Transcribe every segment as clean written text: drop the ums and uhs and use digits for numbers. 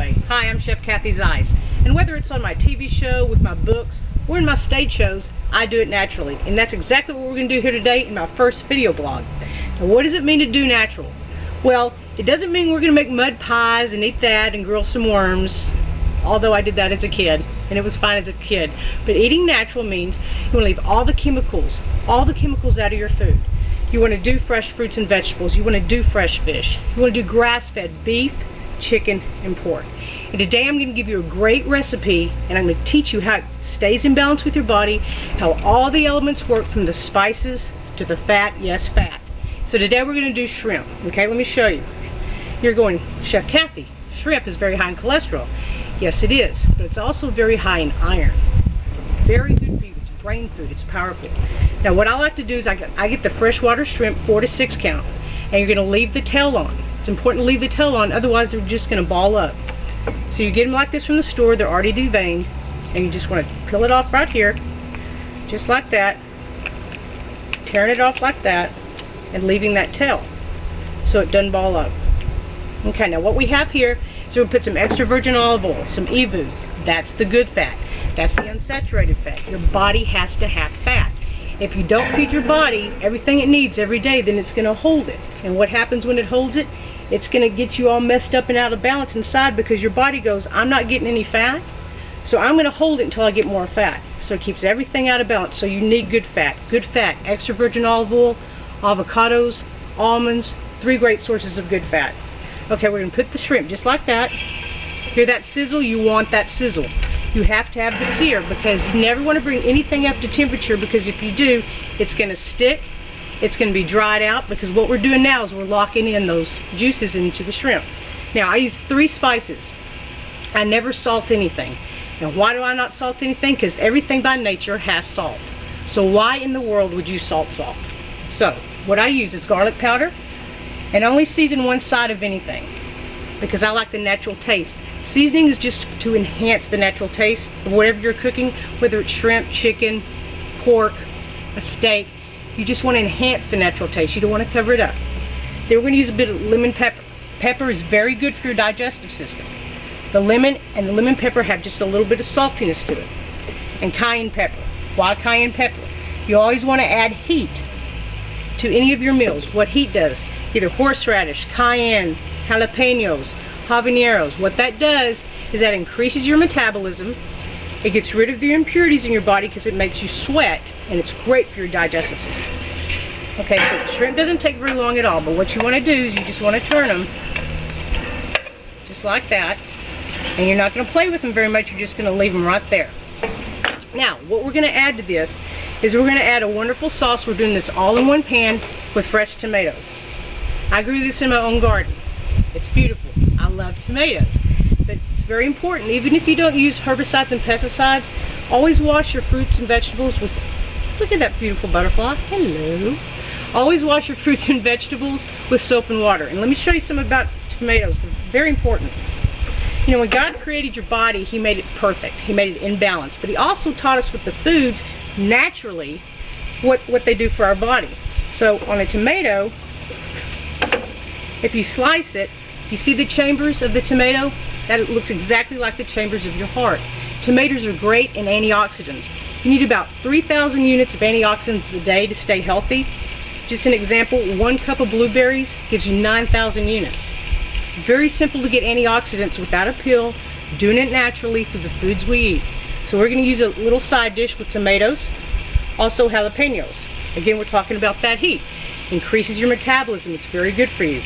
way. Hi, I'm Chef Cathy Zeis, and whether it's on my TV show, with my books, or in my stage shows, I do it naturally. And that's exactly what we're going to do here today in my first video blog. Now, what does it mean to do natural? Well, it doesn't mean we're going to make mud pies and eat that and grill some worms, although I did that as a kid, and it was fine as a kid. But eating natural means you want to leave all the chemicals out of your food. You want to do fresh fruits and vegetables. You want to do fresh fish. You want to do grass-fed beef, chicken, and pork. And today I'm going to give you a great recipe, and I'm going to teach you how it stays in balance with your body, how all the elements work from the spices to the fat, yes, fat. So today we're going to do shrimp. Okay, let me show you. You're going, Chef Cathy, shrimp is very high in cholesterol. Yes, it is, but it's also very high in iron. Very good for you. It's brain food. It's powerful. Now, what I like to do is I get the freshwater shrimp, 4 to 6 count, and you're going to leave the tail on. It's important to leave the tail on, otherwise they're just going to ball up. So you get them like this from the store. They're already deveined, and you just want to peel it off right here, just like that, tearing it off like that, and leaving that tail so it doesn't ball up. Okay, now what we have here is we'll put some extra virgin olive oil, some EVOO. That's the good fat. That's the unsaturated fat. Your body has to have fat. If you don't feed your body everything it needs every day, then it's going to hold it. And what happens when it holds it? It's going to get you all messed up and out of balance inside, because your body goes, I'm not getting any fat, so I'm going to hold it until I get more fat. So it keeps everything out of balance. So you need good fat. Good fat, extra virgin olive oil, avocados, almonds, 3 great sources of good fat. Okay, we're going to put the shrimp just like that. Hear that sizzle? You want that sizzle. You have to have the sear, because you never want to bring anything up to temperature, because if you do, it's going to stick. It's going to be dried out, because what we're doing now is we're locking in those juices into the shrimp. Now, I use 3 spices. I never salt anything. And why do I not salt anything? Because everything by nature has salt. So why in the world would you salt? So, what I use is garlic powder, and only season one side of anything, because I like the natural taste. Seasoning is just to enhance the natural taste of whatever you're cooking, whether it's shrimp, chicken, pork, a steak. You just want to enhance the natural taste. You don't want to cover it up. Then we're going to use a bit of lemon pepper. Pepper is very good for your digestive system. The lemon and the lemon pepper have just a little bit of saltiness to it. And cayenne pepper. Why cayenne pepper? You always want to add heat to any of your meals. What heat does, either horseradish, cayenne, jalapenos, habaneros. What that does is that increases your metabolism. It gets rid of the impurities in your body because it makes you sweat, and it's great for your digestive system. Okay, so the shrimp doesn't take very long at all, but what you want to do is you just want to turn them just like that, and you're not going to play with them very much. You're just going to leave them right there. Now, what we're going to add to this is we're going to add a wonderful sauce. We're doing this all in one pan with fresh tomatoes. I grew this in my own garden. It's beautiful. I love tomatoes, but it's very important, even if you don't use herbicides and pesticides, always wash your fruits and vegetables with, look at that beautiful butterfly, hello. Always wash your fruits and vegetables with soap and water. And let me show you some about tomatoes. They're very important. You know, when God created your body, He made it perfect. He made it in balance, but He also taught us with the foods naturally what they do for our body. So on a tomato, if you slice it, you see the chambers of the tomato? That looks exactly like the chambers of your heart. Tomatoes are great in antioxidants. You need about 3,000 units of antioxidants a day to stay healthy. Just an example, 1 cup of blueberries gives you 9,000 units. Very simple to get antioxidants without a pill, doing it naturally through the foods we eat. So we're going to use a little side dish with tomatoes, also jalapenos. Again, we're talking about that heat. Increases your metabolism. It's very good for you.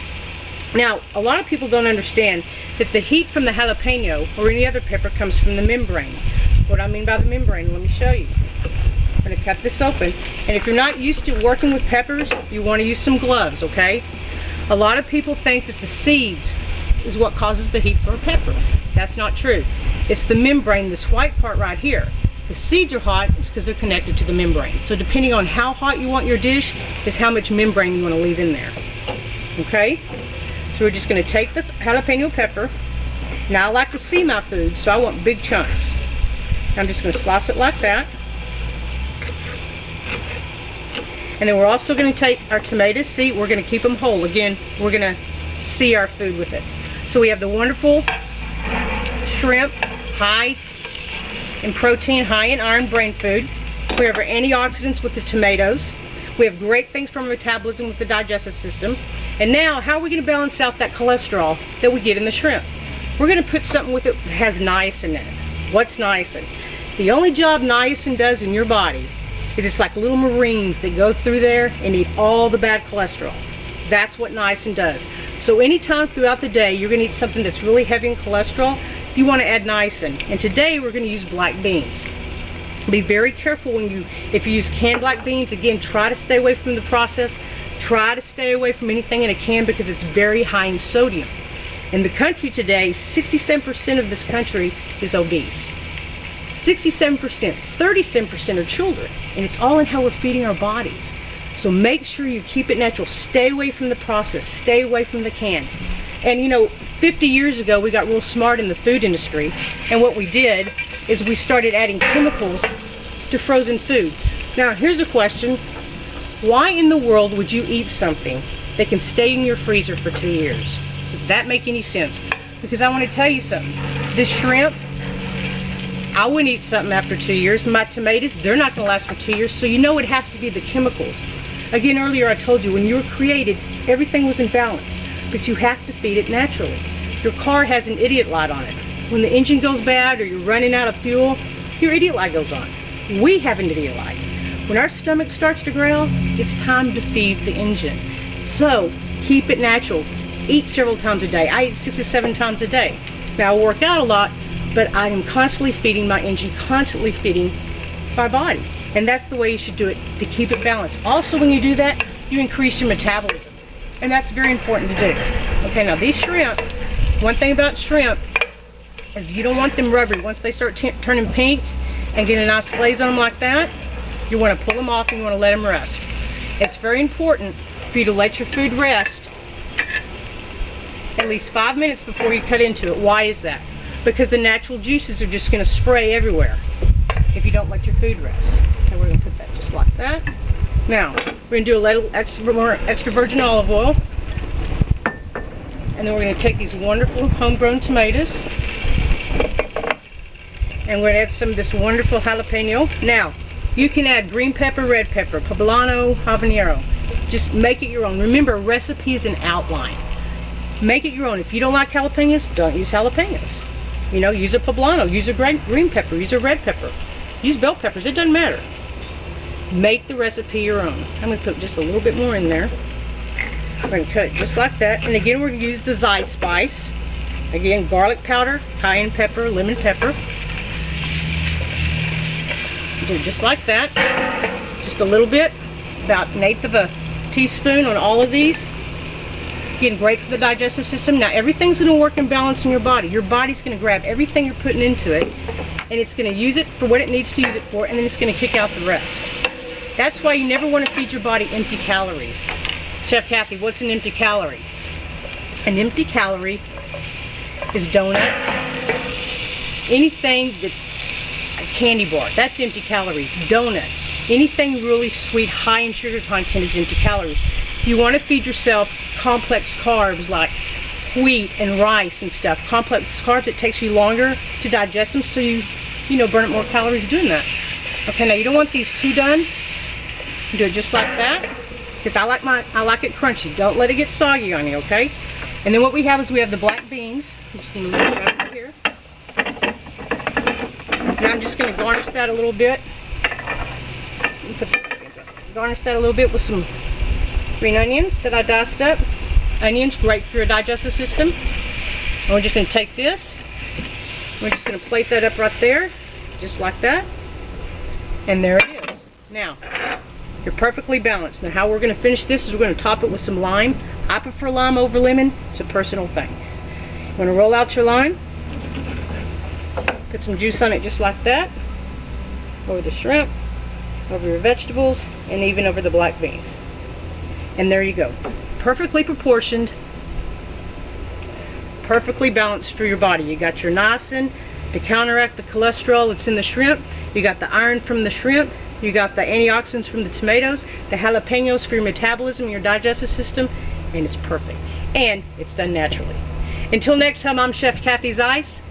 Now, a lot of people don't understand that the heat from the jalapeno or any other pepper comes from the membrane. What I mean by the membrane, let me show you. I'm going to cut this open. And if you're not used to working with peppers, you want to use some gloves, okay? A lot of people think that the seeds is what causes the heat for a pepper. That's not true. It's the membrane, this white part right here. The seeds are hot, it's because they're connected to the membrane. So depending on how hot you want your dish is how much membrane you want to leave in there. Okay? So we're just going to take the jalapeno pepper. Now I like to see my food, so I want big chunks. I'm just going to slice it like that. And then we're also going to take our tomatoes. See, we're going to keep them whole. Again, we're going to see our food with it. So we have the wonderful shrimp, high in protein, high in iron, brain food. We have our antioxidants with the tomatoes. We have great things for our metabolism with the digestive system. And now, how are we going to balance out that cholesterol that we get in the shrimp? We're going to put something with it that has niacin in it. What's niacin? The only job niacin does in your body is it's like little marines that go through there and eat all the bad cholesterol. That's what niacin does. So anytime throughout the day you're going to eat something that's really heavy in cholesterol, you want to add niacin. And today we're going to use black beans. Be very careful if you use canned black beans. Again, try to stay away from the process. Try to stay away from anything in a can because it's very high in sodium. In the country today, 67% of this country is obese. 67%, 37% are children, and it's all in how we're feeding our bodies. So make sure you keep it natural. Stay away from the process. Stay away from the can. And 50 years ago, we got real smart in the food industry, and what we did is we started adding chemicals to frozen food. Now, here's a question. Why in the world would you eat something that can stay in your freezer for 2 years? Does that make any sense? Because I want to tell you something. This shrimp, I wouldn't eat something after 2 years. My tomatoes, they're not going to last for 2 years, so you know it has to be the chemicals. Again, earlier I told you, when you were created, everything was in balance, but you have to feed it naturally. Your car has an idiot light on it. When the engine goes bad or you're running out of fuel, your idiot light goes on. We have an idiot light. When our stomach starts to growl, it's time to feed the engine. So keep it natural. Eat several times a day. I eat 6 to 7 times a day. Now I work out a lot, but I am constantly feeding my engine, constantly feeding my body. And that's the way you should do it, to keep it balanced. Also, when you do that, you increase your metabolism. And that's very important to do. Okay, now these shrimp, one thing about shrimp is you don't want them rubbery. Once they start turning pink and get a nice glaze on them like that, you want to pull them off and you want to let them rest. It's very important for you to let your food rest at least 5 minutes before you cut into it. Why is that? Because the natural juices are just going to spray everywhere if you don't let your food rest. So we're going to put that just like that. Now, we're going to do a little extra virgin olive oil. And then we're going to take these wonderful homegrown tomatoes. And we're going to add some of this wonderful jalapeno. Now, you can add green pepper, red pepper, poblano, habanero. Just make it your own. Remember, a recipe is an outline. Make it your own. If you don't like jalapenos, don't use jalapenos. Use a poblano, use a green pepper, use a red pepper, use bell peppers, it doesn't matter. Make the recipe your own. I'm going to put just a little bit more in there. We're going to cut it just like that. And again, we're going to use the Zeis spice. Again, garlic powder, cayenne pepper, lemon pepper. Do it just like that. Just a little bit, about 1/8 of a teaspoon on all of these. Again, great for the digestive system. Now, everything's going to work in balance in your body. Your body's going to grab everything you're putting into it, and it's going to use it for what it needs to use it for, and then it's going to kick out the rest. That's why you never want to feed your body empty calories. Chef Cathy, what's an empty calorie? An empty calorie is donuts, anything that, a candy bar, that's empty calories. Donuts, anything really sweet, high in sugar content is empty calories. You want to feed yourself complex carbs like wheat and rice and stuff. Complex carbs, it takes you longer to digest them, so you burn up more calories doing that. Okay, now you don't want these too done. Do it just like that, because I like it crunchy. Don't let it get soggy on you, okay? And then what we have is we have the black beans. I'm just going to move it over here. Now I'm just going to garnish that a little bit. Garnish that a little bit with some green onions that I diced up. Onions, great for your digestive system. And we're just going to take this. We're just going to plate that up right there, just like that. And there it is. Now, you're perfectly balanced. Now, how we're going to finish this is we're going to top it with some lime. I prefer lime over lemon. It's a personal thing. You're going to roll out your lime. Put some juice on it just like that. Over the shrimp, over your vegetables, and even over the black beans. And there you go. Perfectly proportioned, perfectly balanced for your body. You got your niacin to counteract the cholesterol that's in the shrimp. You got the iron from the shrimp. You got the antioxidants from the tomatoes, the jalapenos for your metabolism, your digestive system, and it's perfect. And it's done naturally. Until next time, I'm Chef Cathy Zeis.